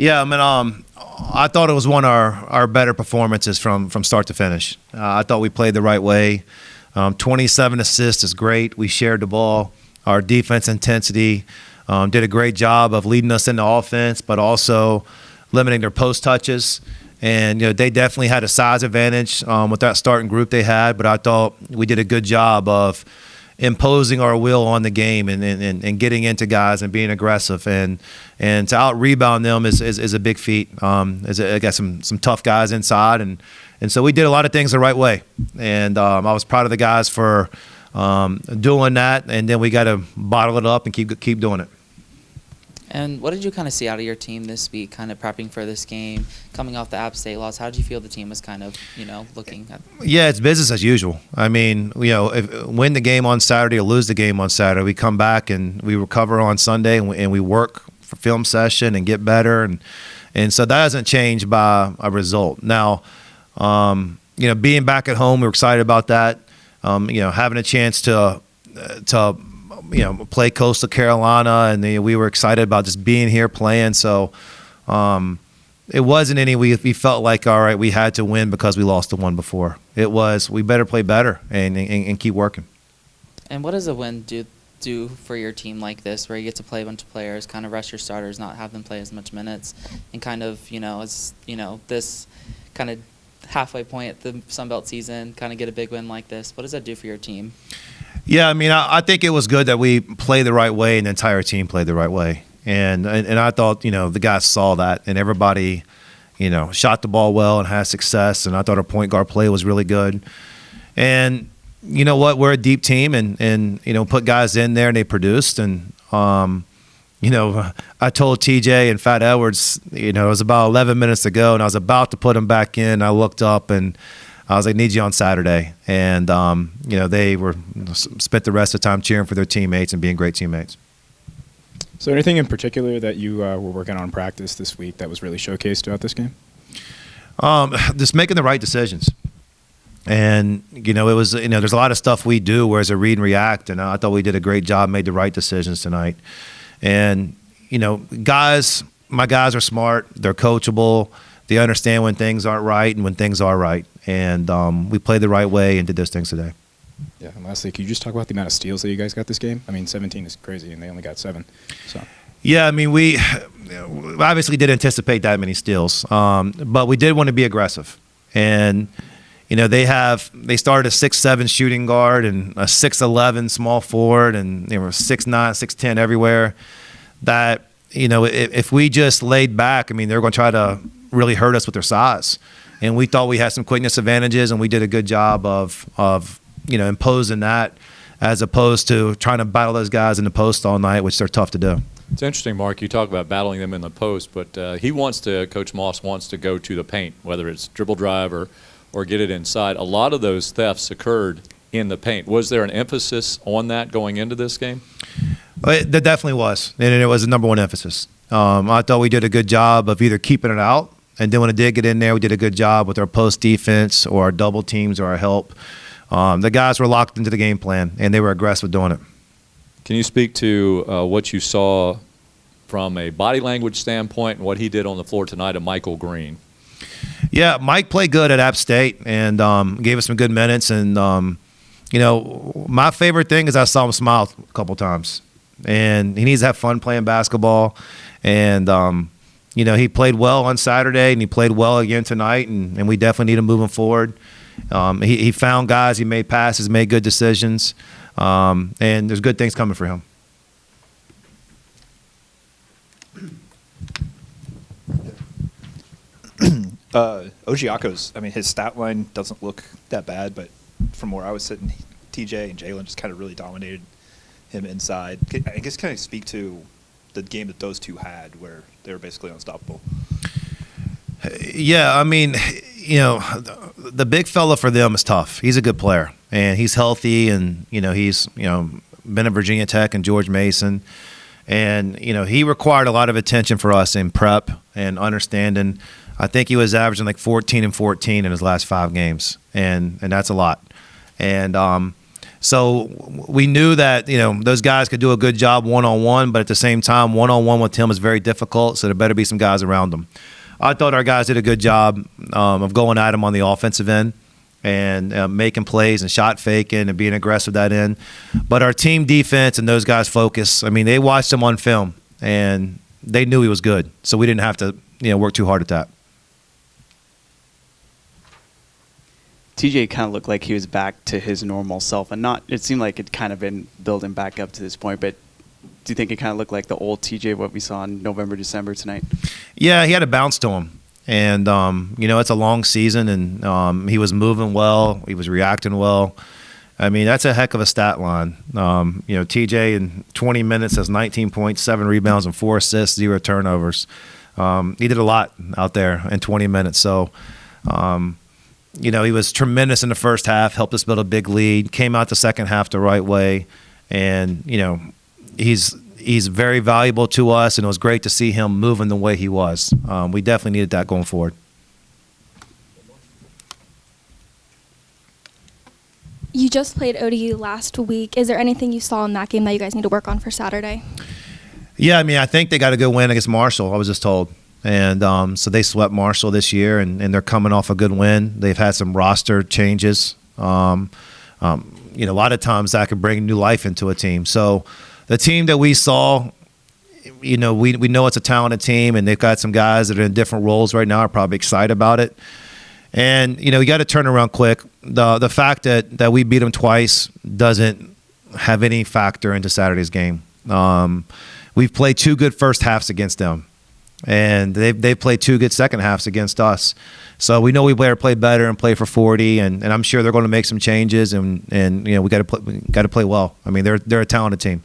Yeah, I mean, I thought it was one of our better performances from start to finish. I thought we played the right way. 27 assists is great. We shared the ball. Our defense intensity did a great job of leading us into offense, but also limiting their post touches. And they definitely had a size advantage with that starting group they had, but I thought we did a good job of imposing our will on the game and getting into guys and being aggressive and to out rebound them is a big feat. I got some tough guys inside and so we did a lot of things the right way, and I was proud of the guys for doing that, and then we got to bottle it up and keep doing it. And what did you kind of see out of your team this week, kind of prepping for this game, coming off the App State loss? How did you feel the team was kind of, looking at? Yeah, it's business as usual. I mean, if win the game on Saturday or lose the game on Saturday, we come back and we recover on Sunday and we work for film session and get better. And so that hasn't changed by a result. Now, being back at home, we're excited about that. Having a chance to play Coastal Carolina, and we were excited about just being here playing. So it wasn't we felt like, all right, we had to win because we lost the one before. It was, we better play better and keep working. And what does a win do for your team like this, where you get to play a bunch of players, kind of rest your starters, not have them play as much minutes, and kind of, this kind of halfway point at the Sun Belt season, kind of get a big win like this? What does that do for your team? Yeah, I mean, I think it was good that we played the right way and the entire team played the right way. And I thought, the guys saw that, and everybody, shot the ball well and had success. And I thought our point guard play was really good. And you know what? We're a deep team and put guys in there and they produced. And, I told TJ and Fat Edwards, it was about 11 minutes to go and I was about to put them back in. I looked up and I was like, need you on Saturday. And, they spent the rest of the time cheering for their teammates and being great teammates. Is there anything in particular that you were working on in practice this week that was really showcased throughout this game? Just making the right decisions. And, it was, there's a lot of stuff we do where it's a read and react. And I thought we did a great job, made the right decisions tonight. And, my guys are smart. They're coachable. They understand when things aren't right and when things are right. And we played the right way and did those things today. Yeah, and lastly, could you just talk about the amount of steals that you guys got this game? I mean, 17 is crazy, and they only got 7. So. Yeah, I mean, we obviously did anticipate that many steals, but we did want to be aggressive. And, they started a 6'7" shooting guard and a 6'11" small forward, and they were 6'9", 6'10" everywhere. That, if we just laid back, I mean, they're going to try to really hurt us with their size. And we thought we had some quickness advantages, and we did a good job of imposing that, as opposed to trying to battle those guys in the post all night, which they're tough to do. It's interesting, Mark, you talk about battling them in the post, but Coach Moss wants to go to the paint, whether it's dribble drive or get it inside. A lot of those thefts occurred in the paint. Was there an emphasis on that going into this game? There definitely was, and it was the number one emphasis. I thought we did a good job of either keeping it out, and then when it did get in there, we did a good job with our post defense or our double teams or our help. The guys were locked into the game plan, and they were aggressive doing it. Can you speak to what you saw from a body language standpoint and what he did on the floor tonight of Michael Green? Yeah, Mike played good at App State and gave us some good minutes. And, my favorite thing is I saw him smile a couple times. And he needs to have fun playing basketball. And, he played well on Saturday, and he played well again tonight, and we definitely need him moving forward. He found guys, he made passes, made good decisions, and there's good things coming for him. Ogiako's, his stat line doesn't look that bad, but from where I was sitting, TJ and Jalen just kind of really dominated him inside. I guess kind of speak to the game that those two had where they were basically unstoppable. Yeah, the big fella for them is tough. He's a good player, and he's healthy, and, he's, been at Virginia Tech and George Mason. And, he required a lot of attention for us in prep and understanding. I think he was averaging like 14 and 14 in his last 5 games, and that's a lot. And So we knew that, those guys could do a good job one-on-one, but at the same time, one-on-one with him is very difficult, so there better be some guys around him. I thought our guys did a good job of going at him on the offensive end and making plays and shot faking and being aggressive that end. But our team defense and those guys' focus, they watched him on film, and they knew he was good, so we didn't have to work too hard at that. TJ kind of looked like he was back to his normal self, and it seemed like it kind of been building back up to this point, but do you think it kind of looked like the old TJ, what we saw in November, December tonight? Yeah, he had a bounce to him. And, it's a long season, and he was moving well. He was reacting well. That's a heck of a stat line. TJ in 20 minutes has 19 points, 7 rebounds, and 4 assists, 0 turnovers. He did a lot out there in 20 minutes. So, he was tremendous in the first half, helped us build a big lead, came out the second half the right way. And, he's very valuable to us, and it was great to see him moving the way he was. We definitely needed that going forward. You just played ODU last week. Is there anything you saw in that game that you guys need to work on for Saturday? Yeah, I think they got a good win against Marshall, I was just told. And so they swept Marshall this year, and they're coming off a good win. They've had some roster changes. A lot of times that could bring new life into a team. So the team that we saw, we know it's a talented team, and they've got some guys that are in different roles right now are probably excited about it. And, you got to turn around quick. The fact that we beat them twice doesn't have any factor into Saturday's game. We've played 2 good first halves against them, and they've played 2 good second halves against us. So we know we better play better and play for 40, and I'm sure they're going to make some changes, and we got to play well. They're a talented team.